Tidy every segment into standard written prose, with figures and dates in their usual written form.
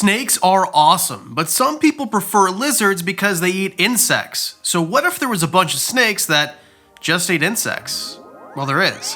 Snakes are awesome, but some people prefer lizards because they eat insects. So what if there was a bunch of snakes that just ate insects? Well, there is.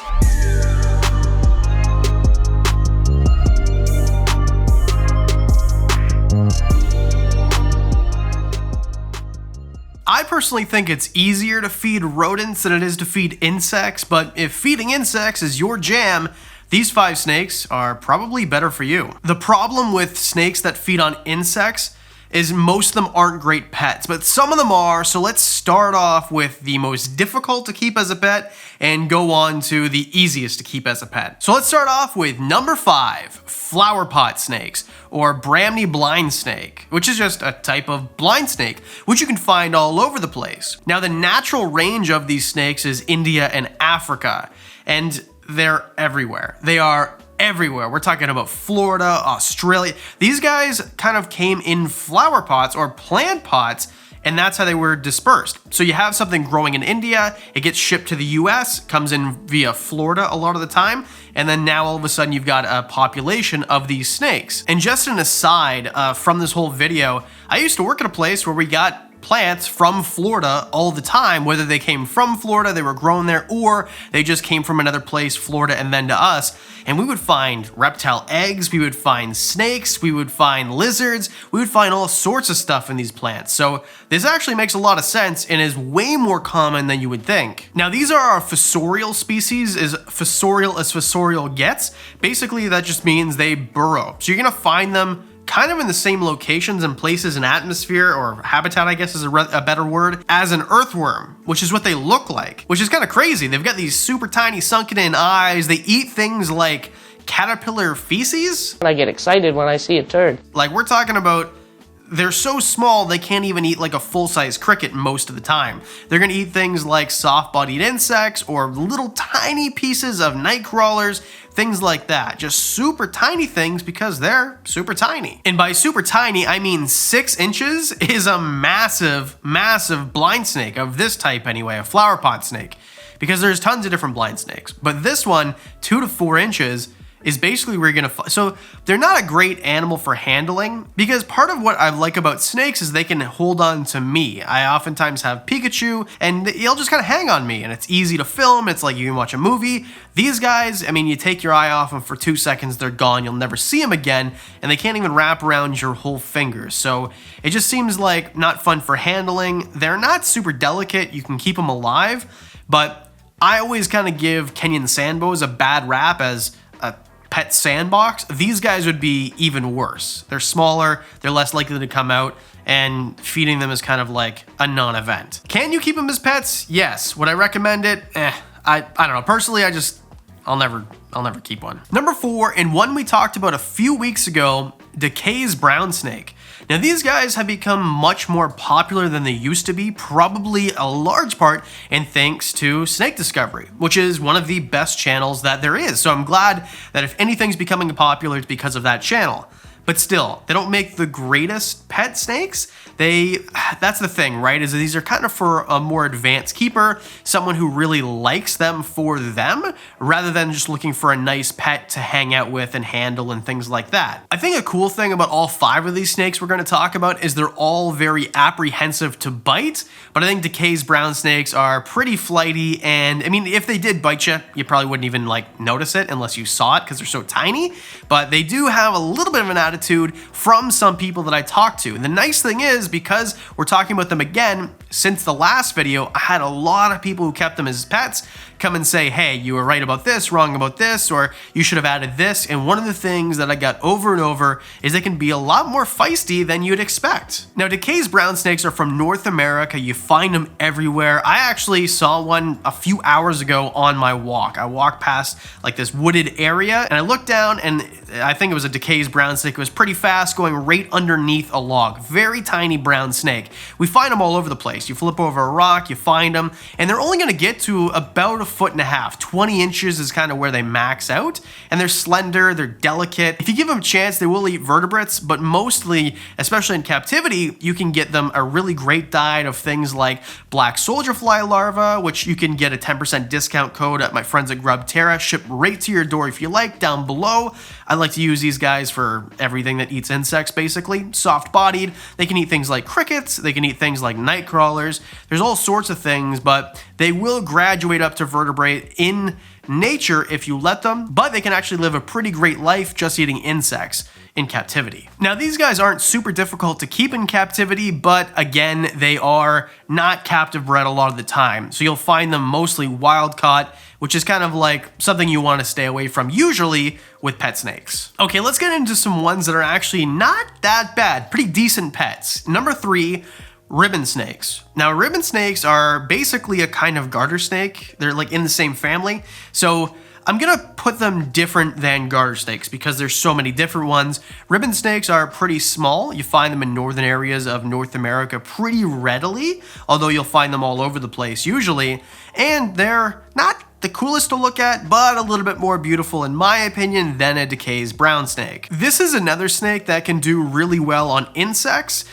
I personally think it's easier to feed rodents than it is to feed insects, but if feeding insects is your jam, these 5 snakes are probably better for you. The problem with snakes that feed on insects is most of them aren't great pets, but some of them are, so let's start off with the most difficult to keep as a pet and go on to the easiest to keep as a pet. So let's start off with number 5, Flowerpot snakes, or Bramney blind snake, which is just a type of blind snake, which you can find all over the place. Now, the natural range of these snakes is India and Africa, and they're everywhere. They are everywhere. We're talking about Florida, Australia. These guys kind of came in flower pots or plant pots, and that's how they were dispersed. So you have something growing in India, it gets shipped to the US, comes in via Florida a lot of the time, and then now all of a sudden you've got a population of these snakes. And just an aside from this whole video, I used to work at a place where we got plants from Florida all the time, whether they came from Florida, they were grown there, or they just came from another place, Florida, and then to us. And we would find reptile eggs, we would find snakes, we would find lizards, we would find all sorts of stuff in these plants. So this actually makes a lot of sense and is way more common than you would think. Now, these are our fossorial species, as fossorial gets. Basically, that just means they burrow. So you're gonna find them kind of in the same locations and places and atmosphere, or habitat, I guess is a better word, as an earthworm, which is what they look like, which is kind of crazy. They've got these super tiny sunken in eyes. They eat things like caterpillar feces. I get excited when I see a turd. Like, we're talking about, they're so small they can't even eat like a full-size cricket most of the time. They're gonna eat things like soft-bodied insects or little tiny pieces of night crawlers, things like that. Just super tiny things because they're super tiny. And by super tiny, I mean 6 inches is a massive, massive blind snake of this type anyway, a flowerpot snake, because there's tons of different blind snakes. But this one, 2 to 4 inches, is basically where you're gonna so they're not a great animal for handling, because part of what I like about snakes is they can hold on to me. I oftentimes have Pikachu and he'll just kind of hang on me, and it's easy to film. It's like you can watch a movie. These guys, I mean, you take your eye off them for 2 seconds, they're gone. You'll never see them again, and they can't even wrap around your whole finger. So it just seems like not fun for handling. They're not super delicate. You can keep them alive, but I always kind of give Kenyan sandboas a bad rap as a pet sandbox. These guys would be even worse. They're smaller, they're less likely to come out, and feeding them is kind of like a non-event. Can you keep them as pets? Yes. Would I recommend it? I don't know. Personally, I'll never keep one. Number 4, and one we talked about a few weeks ago, Decays brown snake. Now, these guys have become much more popular than they used to be, probably a large part in thanks to Snake Discovery, which is one of the best channels that there is. So I'm glad that if anything's becoming popular, it's because of that channel. But still, they don't make the greatest pet snakes. That's the thing, right? Is that these are kind of for a more advanced keeper, someone who really likes them for them, rather than just looking for a nice pet to hang out with and handle and things like that. I think a cool thing about all 5 of these snakes we're gonna talk about is they're all very apprehensive to bite, but I think Decays brown snakes are pretty flighty, and I mean, if they did bite you, you probably wouldn't even like notice it unless you saw it because they're so tiny, but they do have a little bit of an attitude from some people that I talked to. And the nice thing is, because we're talking about them again, since the last video, I had a lot of people who kept them as pets come and say, hey, you were right about this, wrong about this, or you should have added this. And one of the things that I got over and over is they can be a lot more feisty than you'd expect. Now, Decays brown snakes are from North America. You find them everywhere. I actually saw one a few hours ago on my walk. I walked past like this wooded area and I looked down, and I think it was a Decays brown snake. It was pretty fast, going right underneath a log. Very tiny brown snake. We find them all over the place. snakes. You flip over a rock, you find them, and they're only going to get to about 1.5 feet. 20 inches is kind of where they max out, and they're slender, they're delicate. If you give them a chance, they will eat vertebrates, but mostly, especially in captivity, you can get them a really great diet of things like black soldier fly larvae, which you can get a 10% discount code at my friends at Grubterra, shipped right to your door if you like, down below. I like to use these guys for everything that eats insects, basically. Soft-bodied, they can eat things like crickets, they can eat things like night crawlers, there's all sorts of things, but they will graduate up to vertebrate in nature if you let them, but they can actually live a pretty great life just eating insects in captivity. Now, these guys aren't super difficult to keep in captivity, but again, they are not captive bred a lot of the time. So you'll find them mostly wild caught, which is kind of like something you want to stay away from, usually with pet snakes. Okay, let's get into some ones that are actually not that bad, pretty decent pets. Number 3, ribbon snakes. Now, ribbon snakes are basically a kind of garter snake. They're like in the same family. So I'm gonna put them different than garter snakes because there's so many different ones. Ribbon snakes are pretty small. You find them in northern areas of North America pretty readily, although you'll find them all over the place usually. And they're not the coolest to look at, but a little bit more beautiful in my opinion than a Decays brown snake. This is another snake that can do really well on insects,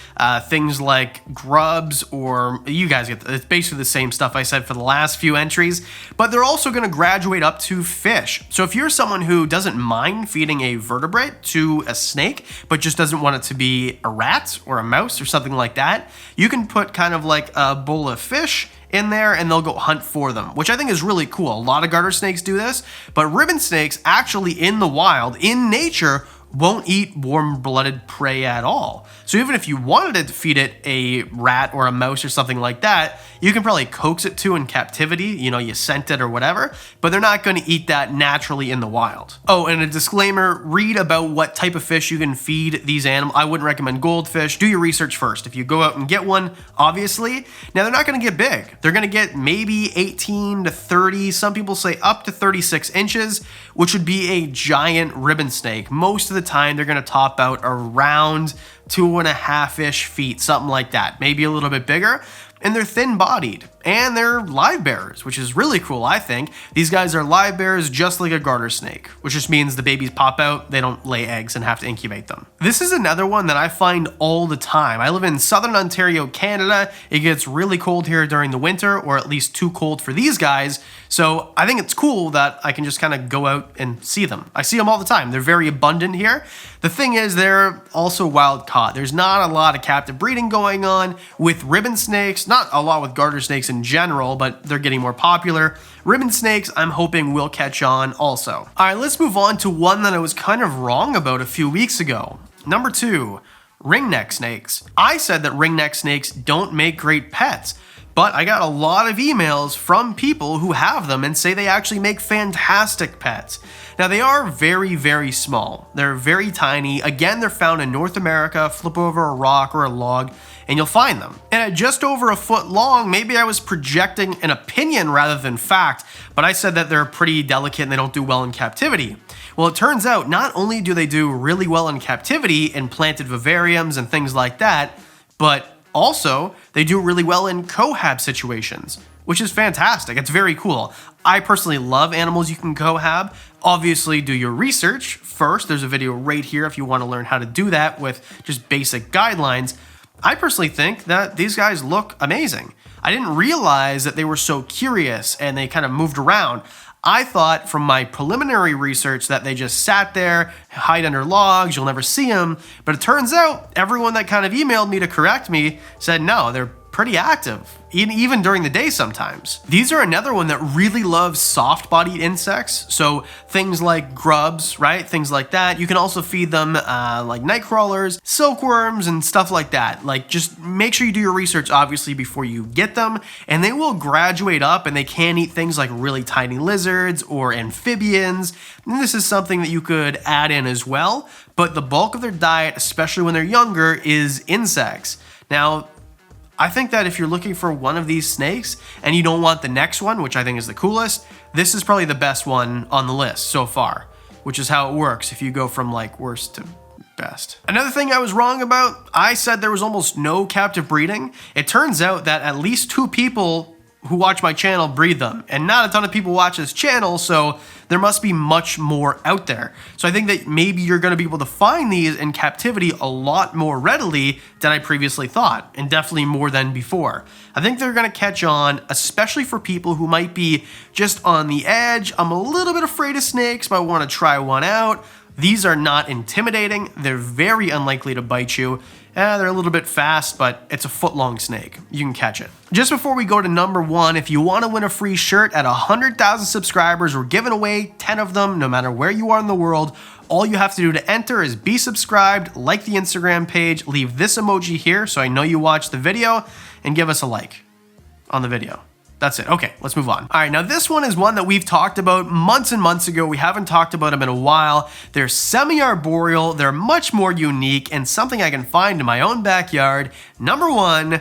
things like grubs, or you guys get it's basically the same stuff I said for the last few entries, but they're also going to graduate up to fish. So if you're someone who doesn't mind feeding a vertebrate to a snake, but just doesn't want it to be a rat or a mouse or something like that, you can put kind of like a bowl of fish in there and they'll go hunt for them, which I think is really cool. A lot of garter snakes do this, but ribbon snakes actually in the wild, in nature, won't eat warm-blooded prey at all. So even if you wanted to feed it a rat or a mouse or something like that, you can probably coax it to in captivity, you know, you scent it or whatever, but they're not going to eat that naturally in the wild. Oh, and a disclaimer, read about what type of fish you can feed these animals. I wouldn't recommend goldfish. Do your research first. If you go out and get one, obviously, now they're not going to get big. They're going to get maybe 18 to 30, some people say up to 36 inches, which would be a giant ribbon snake. Most of the time, they're going to top out around 2.5-ish feet, something like that, maybe a little bit bigger. And they're thin-bodied, and they're live bearers, which is really cool, I think. These guys are live bearers just like a garter snake, which just means the babies pop out, they don't lay eggs and have to incubate them. This is another one that I find all the time. I live in southern Ontario, Canada. It gets really cold here during the winter, or at least too cold for these guys. So I think it's cool that I can just kind of go out and see them. I see them all the time. They're very abundant here. The thing is, they're also wild caught. There's not a lot of captive breeding going on with ribbon snakes, not a lot with garter snakes in general, but they're getting more popular. Ribbon snakes, I'm hoping will catch on also. All right, let's move on to one that I was kind of wrong about a few weeks ago. Number 2, ringneck snakes. I said that ringneck snakes don't make great pets, but I got a lot of emails from people who have them and say they actually make fantastic pets. Now, they are very, very small. They're very tiny. Again, they're found in North America. Flip over a rock or a log and you'll find them. And at just over a foot long, maybe I was projecting an opinion rather than fact, but I said that they're pretty delicate and they don't do well in captivity. Well, it turns out not only do they do really well in captivity in planted vivariums and things like that, but also they do really well in cohab situations, which is fantastic. It's very cool. I personally love animals you can cohab. Obviously, do your research first. There's a video right here if you want to learn how to do that with just basic guidelines. I personally think that these guys look amazing. I didn't realize that they were so curious and they kind of moved around. I thought from my preliminary research that they just sat there, hide under logs, you'll never see them. But it turns out everyone that kind of emailed me to correct me said no, they're pretty active, even during the day sometimes. These are another one that really loves soft-bodied insects, so things like grubs, right? Things like that. You can also feed them like night crawlers, silkworms, and stuff like that. Like, just make sure you do your research, obviously, before you get them, and they will graduate up, and they can eat things like really tiny lizards or amphibians. And this is something that you could add in as well, but the bulk of their diet, especially when they're younger, is insects. Now, I think that if you're looking for one of these snakes and you don't want the next one, which I think is the coolest, this is probably the best one on the list so far, which is how it works. If you go from like worst to best. Another thing I was wrong about, I said there was almost no captive breeding. It turns out that at least 2 people who watch my channel breed them, and not a ton of people watch this channel, so there must be much more out there. So I think that maybe you're gonna be able to find these in captivity a lot more readily than I previously thought, and definitely more than before. I think they're gonna catch on, especially for people who might be just on the edge. I'm a little bit afraid of snakes, but I wanna try one out. These are not intimidating. They're very unlikely to bite you. They're a little bit fast, but it's a foot-long snake. You can catch it. Just before we go to number 1, if you want to win a free shirt at 100,000 subscribers, we're giving away 10 of them, no matter where you are in the world. All you have to do to enter is be subscribed, like the Instagram page, leave this emoji here so I know you watched the video, and give us a like on the video. That's it. Okay, let's move on. All right, now this one is one that we've talked about months and months ago. We haven't talked about them in a while. They're semi-arboreal, they're much more unique, and something I can find in my own backyard. Number 1,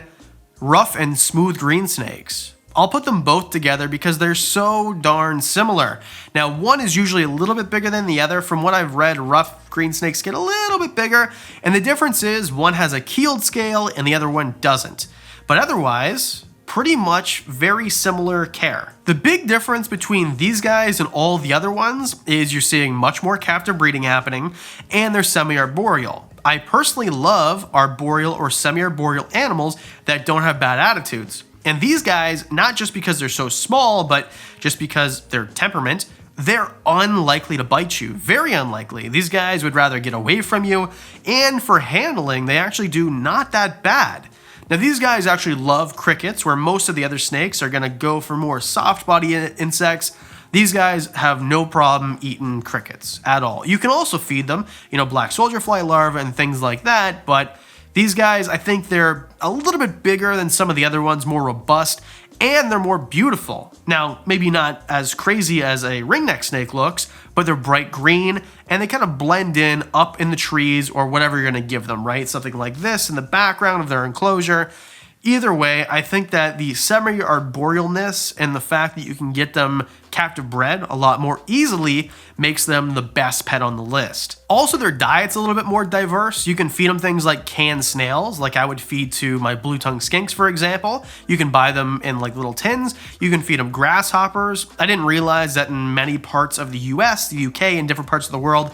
rough and smooth green snakes. I'll put them both together because they're so darn similar. Now, one is usually a little bit bigger than the other. From what I've read, rough green snakes get a little bit bigger, and the difference is one has a keeled scale and the other one doesn't. But otherwise, pretty much very similar care. The big difference between these guys and all the other ones is you're seeing much more captive breeding happening, and they're semi-arboreal. I personally love arboreal or semi-arboreal animals that don't have bad attitudes. And these guys, not just because they're so small, but just because their temperament, they're unlikely to bite you. Very unlikely. These guys would rather get away from you, and for handling, they actually do not that bad. Now these guys actually love crickets, where most of the other snakes are gonna go for more soft body insects. These guys have no problem eating crickets at all. You can also feed them, black soldier fly larvae and things like that, but these guys, I think they're a little bit bigger than some of the other ones, more robust, and they're more beautiful. Now, maybe not as crazy as a ringneck snake looks, but they're bright green, and they kind of blend in up in the trees or whatever you're gonna give them, right? Something like this in the background of their enclosure. Either way, I think that the semi-arborealness and the fact that you can get them captive bred a lot more easily makes them the best pet on the list. Also, their diet's a little bit more diverse. You can feed them things like canned snails, like I would feed to my blue-tongued skinks, for example. You can buy them in like little tins. You can feed them grasshoppers. I didn't realize that in many parts of the US, the UK, and different parts of the world,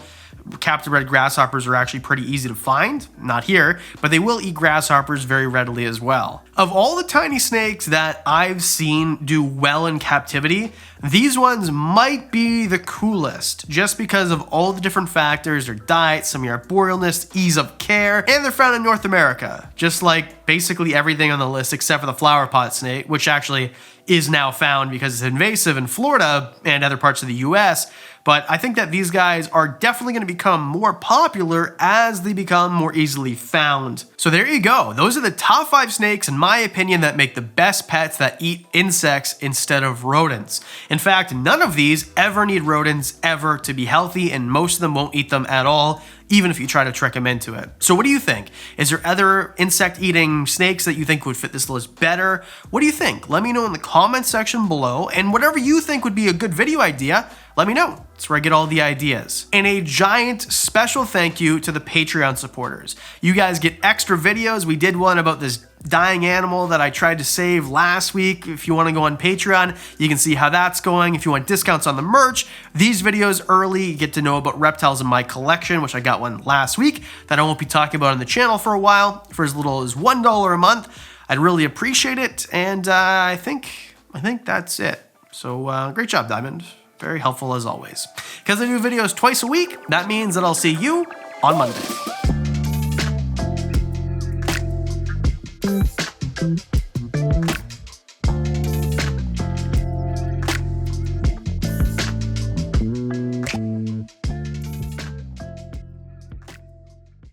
captive bred grasshoppers are actually pretty easy to find. Not here, but they will eat grasshoppers very readily as well. Of all the tiny snakes that I've seen do well in captivity, these ones might be the coolest, just because of all the different factors: their diet, semi-arborealness, ease of care, and they're found in North America, just like basically everything on the list except for the flowerpot snake, which actually is now found because it's invasive in Florida and other parts of the US. But I think that these guys are definitely going to become more popular as they become more easily found. So there you go. Those are the top 5 snakes, in my opinion, that make the best pets that eat insects instead of rodents. In fact, none of these ever need rodents ever to be healthy, and most of them won't eat them at all, even if you try to trick them into it. So what do you think? Is there other insect-eating snakes that you think would fit this list better? What do you think? Let me know in the comments section below, and whatever you think would be a good video idea, let me know. That's where I get all the ideas. And a giant special thank you to the Patreon supporters. You guys get extra videos. We did one about this dying animal that I tried to save last week. If you want to go on Patreon, you can see how that's going. If you want discounts on the merch, these videos early, you get to know about reptiles in my collection, which I got one last week that I won't be talking about on the channel for a while, for as little as $1 a month. I'd really appreciate it, and I think that's it. So great job, Diamond. Very helpful as always. Because I do videos twice a week, that means that I'll see you on Monday.